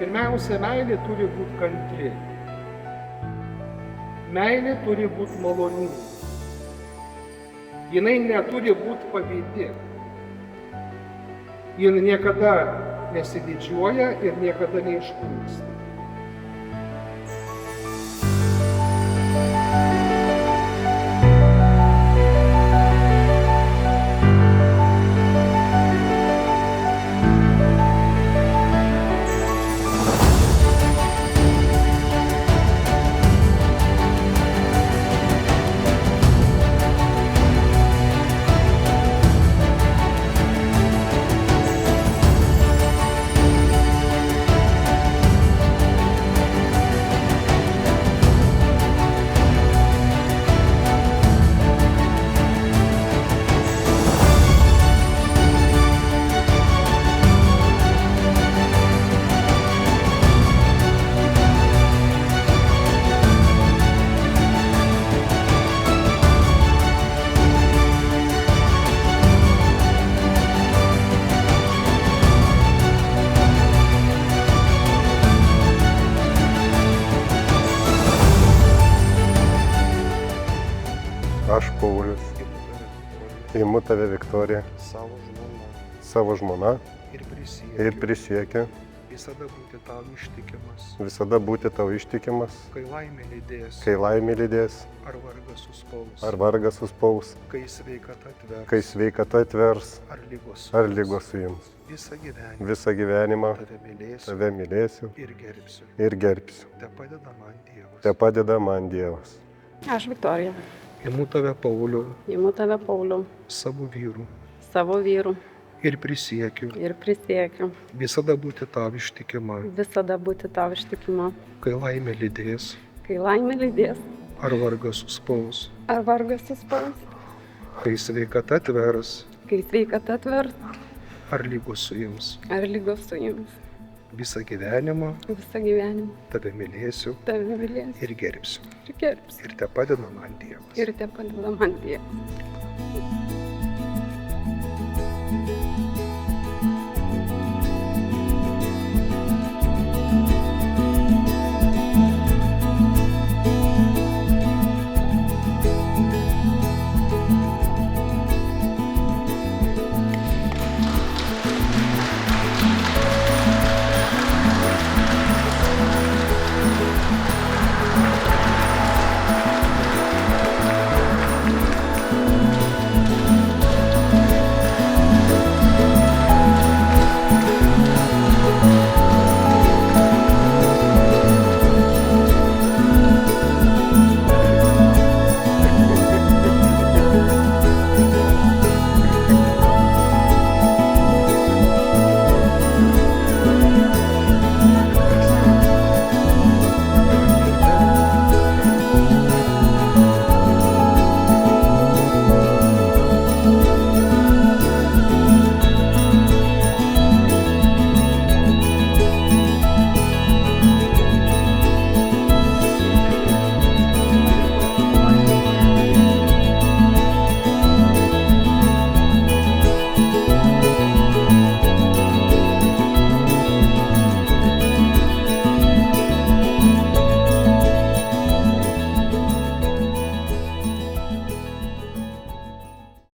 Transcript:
Pirmiausia, meilė turi būti kantri. Meilė turi būti maloninga. Jinai neturi būti pavydi. Jin niekada nesididžiuoja ir niekada neišpuiksta. Aš, Paulius, imu tave, Viktorija, savo žmona ir prisiekiu visada būti tau ištikimas, kai laimė lydės, ar vargas suspaus, kai sveikata atvers, ar lygos suims. Visą gyvenimą tave mylėsiu ir gerbsiu. Tepadeda man Dievas. Aš, Viktorija, Imu tave, Paulių, savo vyru ir prisiekiu visada būti tau ištikima, kai laimė lydės, ar vargas suspaus, kai sveikata atvers, ar lygos suims. Visą gyvenimą tave mylėsiu ir gerbsiu. Ir tepadeda man Dievas.